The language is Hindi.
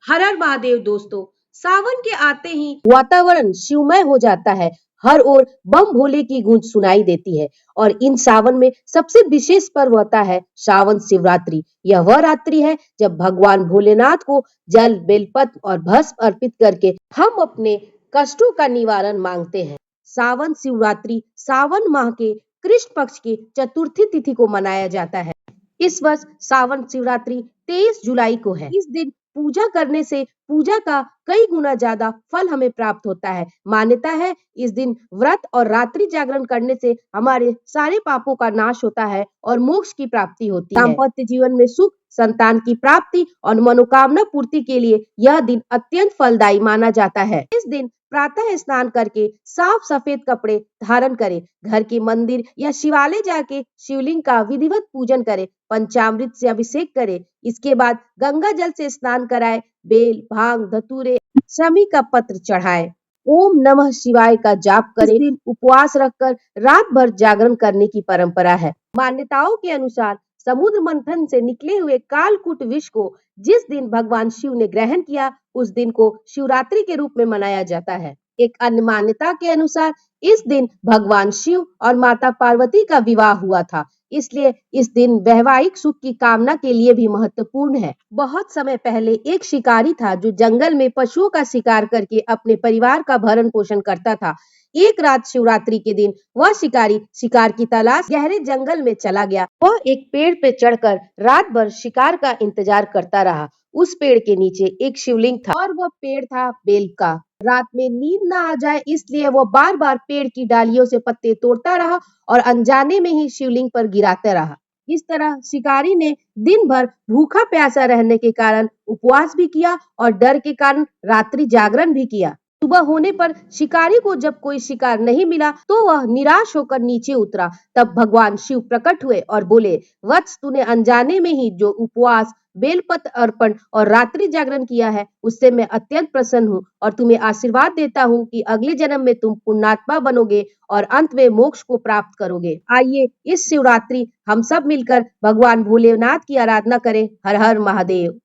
हर हर महादेव दोस्तों। सावन के आते ही वातावरण शिवमय हो जाता है। हर ओर बम भोले की गूंज सुनाई देती है। और इन सावन में सबसे विशेष पर्व होता है सावन शिवरात्रि। यह वह रात्रि है जब भगवान भोलेनाथ को जल बेलपत्र और भस्म अर्पित करके हम अपने कष्टों का निवारण मांगते हैं। सावन शिवरात्रि सावन माह के कृष्ण पक्ष की चतुर्थी तिथि को मनाया जाता है। इस वर्ष सावन शिवरात्रि 23 जुलाई को है। इस दिन पूजा करने से पूजा का कई गुना ज्यादा फल हमें प्राप्त होता है। मान्यता है इस दिन व्रत और रात्रि जागरण करने से हमारे सारे पापों का नाश होता है और मोक्ष की प्राप्ति होती है। दाम्पत्य जीवन में सुख, संतान की प्राप्ति और मनोकामना पूर्ति के लिए यह दिन अत्यंत फलदायी माना जाता है। इस दिन प्रातः स्नान करके साफ सफेद कपड़े धारण करें, घर के मंदिर या शिवालय जाके शिवलिंग का विधिवत पूजन करें, पंचामृत से अभिषेक करें। इसके बाद गंगा जल से स्नान कराएं, बेल, भांग, धतूरे, शमी का पत्र चढ़ाएं, ओम नमः शिवाय का जाप करें। इस दिन उपवास रखकर रात भर जागरण करने की परंपरा है। मान्यताओं के अनुसार समुद्र मंथन से निकले हुए कालकूट विष को जिस दिन भगवान शिव ने ग्रहण किया, उस दिन को शिवरात्रि के रूप में मनाया जाता है। एक अन्य मान्यता के अनुसार इस दिन भगवान शिव और माता पार्वती का विवाह हुआ था, इसलिए इस दिन वैवाहिक सुख की कामना के लिए भी महत्वपूर्ण है। बहुत समय पहले एक शिकारी था जो जंगल में पशुओं का शिकार करके अपने परिवार का भरण पोषण करता था। एक रात शिवरात्रि के दिन वह शिकारी शिकार की तलाश गहरे जंगल में चला गया। वह एक पेड़ पे चढ़कर रात भर शिकार का इंतजार करता रहा। उस पेड़ के नीचे एक शिवलिंग था और वह पेड़ था बेल का। रात में नींद न आ जाए इसलिए वो बार बार पेड़ की डालियों से पत्ते तोड़ता रहा और अनजाने में ही शिवलिंग पर गिराता रहा। इस तरह शिकारी ने दिन भर भूखा प्यासा रहने के कारण उपवास भी किया और डर के कारण रात्रि जागरण भी किया। सुबह होने पर शिकारी को जब कोई शिकार नहीं मिला तो वह निराश होकर नीचे उतरा। तब भगवान शिव प्रकट हुए और बोले, वत्स, तूने अनजाने में ही जो उपवास, बेलपत्र अर्पण और रात्रि जागरण किया है उससे मैं अत्यंत प्रसन्न हूँ और तुम्हें आशीर्वाद देता हूँ कि अगले जन्म में तुम पुण्यात्मा बनोगे और अंत में मोक्ष को प्राप्त करोगे। आइए इस शिवरात्रि हम सब मिलकर भगवान भोलेनाथ की आराधना करें। हर हर महादेव।